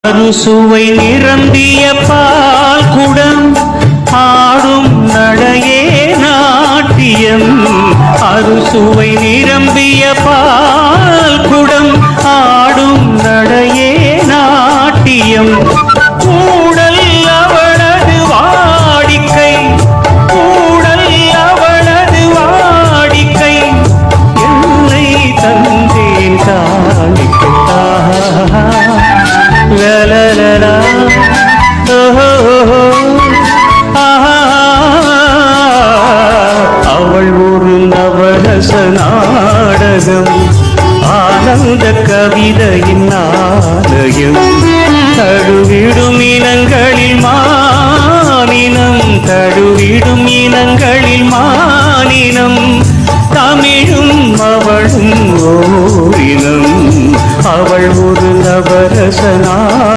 அறுசுவை நிரம்பிய பால் குடம் ஆடும் நடையே நாட்டியம். அறுசுவை நிரம்பிய பால் குடம் ஆடும் நடையே நாட்டியம். கூடல் அவளது வாடிக்கை, கூடல் அவளது வாடிக்கை, என்னை தந்தேன் காணிக்கை. லலலலா அவள் ஒரு நவரச நாடகம், ஆனந்த கவிதையின் ஆலயம். தழுவிடும் இனங்களில் மானினம், தழுவிடும் இனங்களில் மானினம். தமிழும் அவளும் ஓரினம், அவள் ஒரு நவரசனா.